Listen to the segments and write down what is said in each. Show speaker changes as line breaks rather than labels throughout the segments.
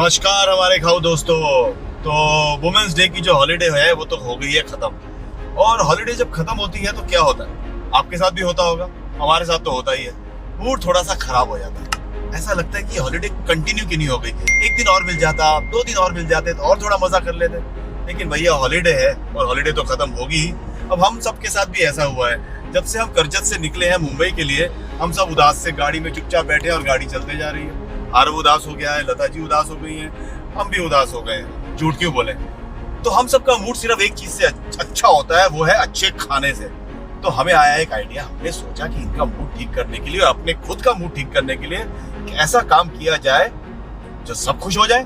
नमस्कार हमारे खाओ दोस्तों। तो वुमेन्स डे की जो हॉलीडे है वो तो हो गई है खत्म। और हॉलीडे जब खत्म होती है तो क्या होता है, आपके साथ भी होता होगा, हमारे साथ तो होता ही है। मूड थोड़ा सा खराब हो जाता है, ऐसा लगता है कि हॉलीडे कंटिन्यू क्यों नहीं हो गई, एक दिन और मिल जाता, 2 दिन और मिल जाते तो और थोड़ा मजा कर लेते। लेकिन भैया हॉलीडे है और हॉलीडे तो खत्म होगी ही। अब हम सबके साथ भी ऐसा हुआ है, जब से हम करजत से निकले हैं मुंबई के लिए, हम सब उदास से गाड़ी में चुपचाप बैठे हैं और गाड़ी चलते जा रही है। आरव उदास हो गया है, लता जी उदास हो गई हैं, हम भी उदास हो गए हैं, झूठ क्यों बोले। तो हम सबका मूड सिर्फ एक चीज से अच्छा होता है, वो है अच्छे खाने से। तो हमें आया एक आइडिया, हमने सोचा कि इनका मूड ठीक करने के लिए और अपने खुद का मूड ठीक करने के लिए ऐसा काम किया जाए जो सब खुश हो जाए।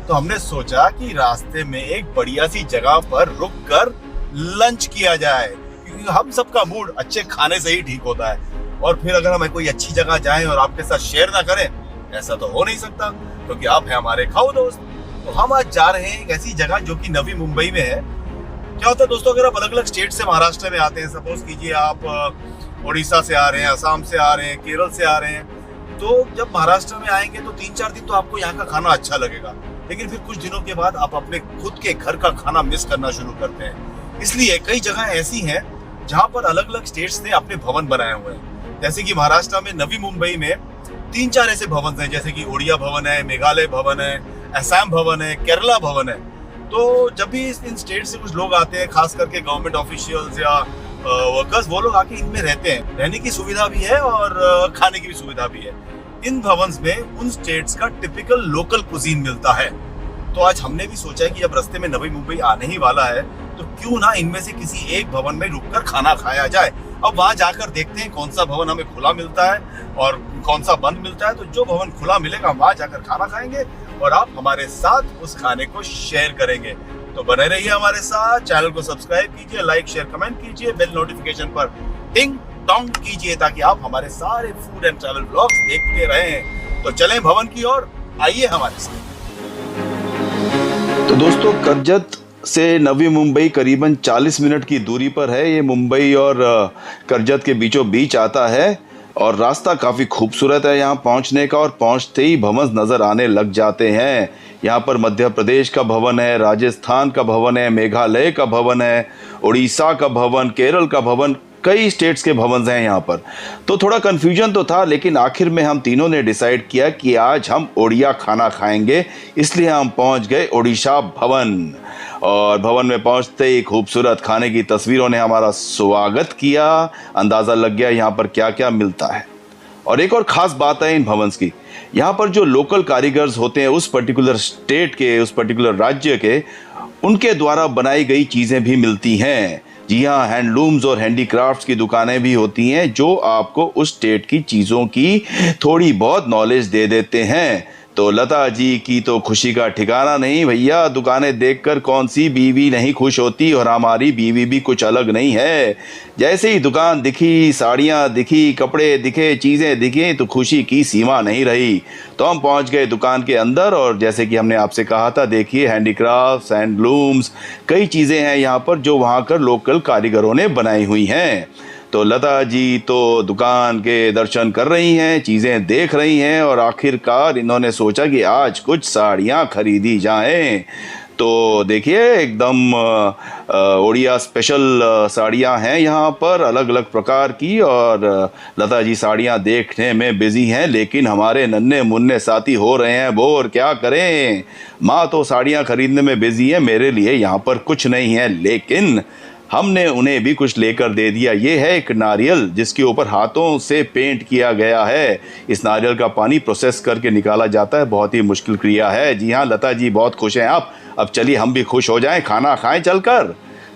तो हमने सोचा कि रास्ते में एक बढ़िया सी जगह पर रुक कर लंच किया जाए, क्योंकि हम सबका मूड अच्छे खाने से ही ठीक होता है। और फिर अगर हम कोई अच्छी जगह जाएं और आपके साथ शेयर ना करें, ऐसा तो हो नहीं सकता, क्योंकि आप हैं हमारे खाओ दोस्त। तो हम आज जा रहे हैं एक ऐसी जगह जो कि नवी मुंबई में है। क्या होता है दोस्तों, अगर आप अलग अलग स्टेट से महाराष्ट्र में आते हैं, सपोज कीजिए आप उड़ीसा से आ रहे हैं, असम से आ रहे हैं, केरल से आ रहे हैं, तो जब महाराष्ट्र में आएंगे तो 3-4 दिन तो आपको यहाँ का खाना अच्छा लगेगा, लेकिन फिर कुछ दिनों के बाद आप अपने खुद के घर का खाना मिस करना शुरू करते हैं। इसलिए कई जगह ऐसी हैं जहाँ पर अलग अलग स्टेट्स ने अपने भवन बनाए हुए हैं। जैसे कि महाराष्ट्र में नवी मुंबई में 3-4 ऐसे भवन हैं, जैसे कि उड़िया भवन है, मेघालय भवन है, असम भवन है, केरला भवन है। तो जब भी इन स्टेट से कुछ लोग आते हैं, खास करके गवर्नमेंट ऑफिशियल्स या वर्कर्स, वो लोग आके इनमें रहते हैं। रहने की सुविधा भी है और खाने की भी सुविधा भी है। इन भवन्स में उन स्टेट्स का टिपिकल लोकल कुजीन मिलता है। तो आज हमने भी सोचा है कि जब रास्ते में नवी मुंबई आने ही वाला है, तो क्यों ना इनमें से किसी एक भवन में रुककर खाना खाया जाए। अब वहां जाकर देखते हैं कौन सा भवन हमें खुला मिलता है और कौन सा बंद मिलता है। तो जो भवन खुला मिलेगा वहां जाकर खाना खाएंगे और आप हमारे साथ उस खाने को शेयर करेंगे। तो बने रहिए हमारे साथ, चैनल को सब्सक्राइब कीजिए, लाइक शेयर कमेंट कीजिए, बेल नोटिफिकेशन पर टिंग टोंग कीजिए, ताकि आप हमारे सारे फूड एंड ट्रैवल ब्लॉग्स देखते रहें। तो चलें भवन की ओर, आइए हमारे साथ।
तो दोस्तों, करजत से नवी मुंबई करीबन 40 मिनट की दूरी पर है। ये मुंबई और करजत के बीचों बीच आता है और रास्ता काफ़ी खूबसूरत है यहाँ पहुँचने का। और पहुँचते ही भवन नज़र आने लग जाते हैं। यहाँ पर मध्य प्रदेश का भवन है, राजस्थान का भवन है, मेघालय का भवन है, उड़ीसा का भवन, केरल का भवन, कई स्टेट्स के भवन हैं यहाँ पर। तो थोड़ा कन्फ्यूजन तो था, लेकिन आखिर में हम तीनों ने डिसाइड किया कि आज हम ओडिया खाना खाएंगे। इसलिए हम पहुँच गए ओडिशा भवन। और भवन में पहुँचते ही खूबसूरत खाने की तस्वीरों ने हमारा स्वागत किया। अंदाज़ा लग गया यहाँ पर क्या क्या मिलता है। और एक और ख़ास बात है इन भवन्स की, यहाँ पर जो लोकल कारीगर्स होते हैं उस पर्टिकुलर स्टेट के, उस पर्टिकुलर राज्य के, उनके द्वारा बनाई गई चीज़ें भी मिलती हैं। जी हाँ, हैंडलूम्स और हैंडीक्राफ्ट्स की दुकानें भी होती हैं जो आपको उस स्टेट की चीज़ों की थोड़ी बहुत नॉलेज दे देते हैं। तो लता जी की तो खुशी का ठिकाना नहीं भैया। दुकानें देखकर कौन सी बीवी नहीं खुश होती, और हमारी बीवी भी कुछ अलग नहीं है। जैसे ही दुकान दिखी, साड़ियाँ दिखी, कपड़े दिखे, चीज़ें दिखी, तो खुशी की सीमा नहीं रही। तो हम पहुंच गए दुकान के अंदर और जैसे कि हमने आपसे कहा था, देखिए हैंडीक्राफ्ट्स, हैंडलूम्स, कई चीज़ें हैं यहाँ पर जो वहाँ कर लोकल कारीगरों ने बनाई हुई हैं। तो लता जी तो दुकान के दर्शन कर रही हैं, चीज़ें देख रही हैं, और आखिरकार इन्होंने सोचा कि आज कुछ साड़ियाँ खरीदी जाएं। तो देखिए एकदम ओडिया स्पेशल साड़ियाँ हैं यहाँ पर, अलग अलग प्रकार की। और लता जी साड़ियाँ देखने में बिजी हैं, लेकिन हमारे नन्हे मुन्ने साथी हो रहे हैं बोर। क्या करें, माँ तो साड़ियाँ खरीदने में बिजी है, मेरे लिए यहाँ पर कुछ नहीं है। लेकिन हमने उन्हें भी कुछ लेकर दे दिया। ये है एक नारियल जिसके ऊपर हाथों से पेंट किया गया है। इस नारियल का पानी प्रोसेस करके निकाला जाता है, बहुत ही मुश्किल क्रिया है। जी हाँ, लता जी बहुत खुश हैं आप। अब चलिए हम भी खुश हो जाएं, खाना खाएं चलकर।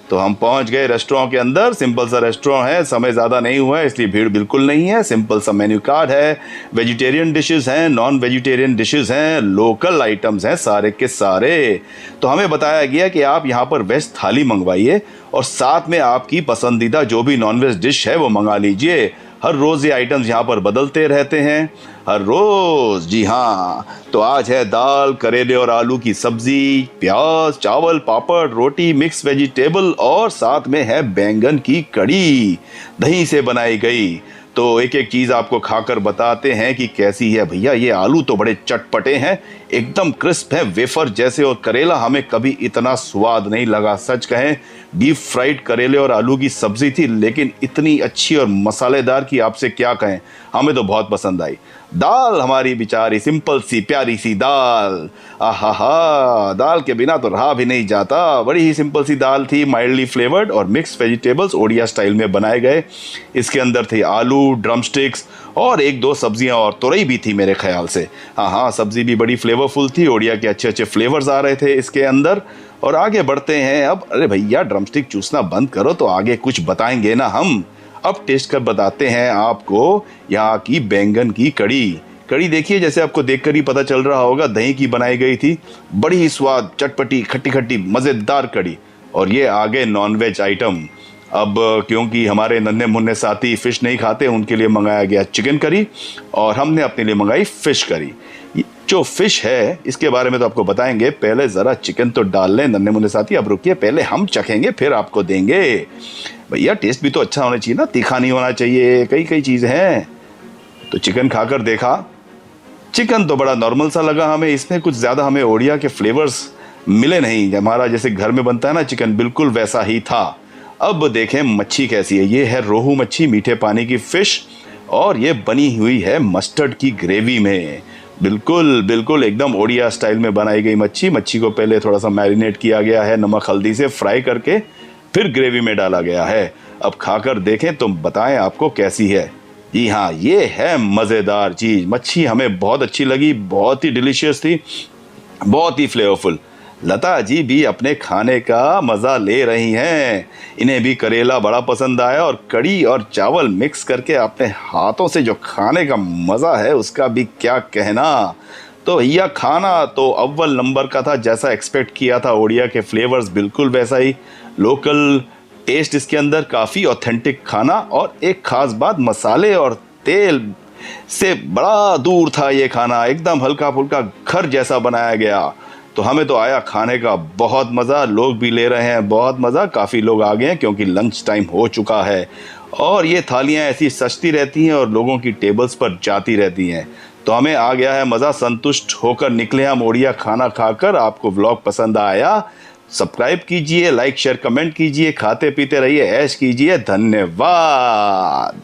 तो हम पहुंच गए रेस्टोरेंट के अंदर। सिंपल सा रेस्टोरेंट है, समय ज़्यादा नहीं हुआ है इसलिए भीड़ बिल्कुल नहीं है। सिंपल सा मेन्यू कार्ड है, वेजिटेरियन डिशेस हैं, नॉन वेजिटेरियन डिशेस हैं, लोकल आइटम्स हैं सारे के सारे। तो हमें बताया गया कि आप यहाँ पर वेज थाली मंगवाइए और साथ में आपकी पसंदीदा जो भी नॉनवेज डिश है वो मंगा लीजिए। हर रोज़ ये आइटम्स यहाँ पर बदलते रहते हैं, हर रोज़। जी हाँ, तो आज है दाल, करेले और आलू की सब्जी, प्याज, चावल, पापड़, रोटी, मिक्स वेजिटेबल और साथ में है बैंगन की कड़ी, दही से बनाई गई। तो एक एक चीज़ आपको खाकर बताते हैं कि कैसी है। भैया ये आलू तो बड़े चटपटे हैं, एकदम क्रिस्प हैं, वेफर जैसे। और करेला हमें कभी इतना स्वाद नहीं लगा, सच कहें डीप फ्राइड करेले और आलू की सब्जी थी, लेकिन इतनी अच्छी और मसालेदार कि आपसे क्या कहें, हमें तो बहुत पसंद आई। दाल हमारी बेचारी सिंपल सी प्यारी सी दाल, आहा दाल के बिना तो रहा भी नहीं जाता। बड़ी ही सिंपल सी दाल थी, माइल्डली फ्लेवर्ड और मिक्स वेजिटेबल्स ओडिया स्टाइल में बनाए गए। इसके अंदर थे आलू, ड्रमस्टिक्स और एक दो सब्जियां और तुरई भी थी मेरे ख्याल से। हाँ, सब्जी भी बड़ी फ्लेवरफुल थी, ओडिया के अच्छे अच्छे फ्लेवर्स आ रहे थे इसके अंदर। और आगे बढ़ते हैं अब। अरे भैया ड्रमस्टिक चूसना बंद करो तो आगे कुछ बताएंगे ना हम। अब टेस्ट कर बताते हैं आपको यहाँ की बैंगन की कड़ी देखिए, जैसे आपको देखकर ही पता चल रहा होगा दही की बनाई गई थी। बड़ी ही स्वाद, चटपटी, खट्टी खट्टी, मज़ेदार कड़ी। और ये आगे नॉनवेज आइटम। अब क्योंकि हमारे नन्हे मुन्ने साथी फ़िश नहीं खाते, उनके लिए मंगाया गया चिकन करी और हमने अपने लिए मंगाई फ़िश करी। जो फ़िश है इसके बारे में तो आपको बताएंगे, पहले ज़रा चिकन तो डाल लें नन्हे मुन्ने साथी। अब रुकिए, पहले हम चखेंगे फिर आपको देंगे। भैया टेस्ट भी तो अच्छा होना चाहिए ना, तीखा नहीं होना चाहिए, कई कई चीज़ हैं। तो चिकन खाकर देखा, चिकन तो बड़ा नॉर्मल सा लगा हमें, इसमें कुछ ज़्यादा हमें ओडिया के फ्लेवर्स मिले नहीं। हमारा जैसे घर में बनता है ना चिकन, बिल्कुल वैसा ही था। अब देखें मच्छी कैसी है। ये है रोहू मच्छी, मीठे पानी की फ़िश, और ये बनी हुई है मस्टर्ड की ग्रेवी में। बिल्कुल बिल्कुल एकदम ओडिया स्टाइल में बनाई गई मच्छी को पहले थोड़ा सा मैरिनेट किया गया है नमक हल्दी से, फ्राई करके फिर ग्रेवी में डाला गया है। अब खाकर देखें तो बताएं आपको कैसी है। जी हाँ, ये है मज़ेदार चीज़। मच्छी हमें बहुत अच्छी लगी, बहुत ही डिलीशियस थी, बहुत ही फ्लेवरफुल। लता जी भी अपने खाने का मज़ा ले रही हैं, इन्हें भी करेला बड़ा पसंद आया और कड़ी और चावल मिक्स करके अपने हाथों से जो खाने का मज़ा है उसका भी क्या कहना। तो भैया खाना तो अव्वल नंबर का था, जैसा एक्सपेक्ट किया था। ओडिया के फ्लेवर्स बिल्कुल वैसा ही, लोकल टेस्ट इसके अंदर, काफ़ी ऑथेंटिक खाना। और एक ख़ास बात, मसाले और तेल से बड़ा दूर था ये खाना, एकदम हल्का फुल्का घर जैसा बनाया गया। तो हमें तो आया खाने का बहुत मज़ा, लोग भी ले रहे हैं बहुत मज़ा। काफ़ी लोग आ गए हैं क्योंकि लंच टाइम हो चुका है और ये थालियाँ ऐसी सस्ती रहती हैं और लोगों की टेबल्स पर जाती रहती हैं। तो हमें आ गया है मज़ा, संतुष्ट होकर निकले हम ओडिया खाना खाकर। आपको व्लॉग पसंद आया, सब्सक्राइब कीजिए, लाइक शेयर कमेंट कीजिए, खाते पीते रहिए, ऐश कीजिए। धन्यवाद।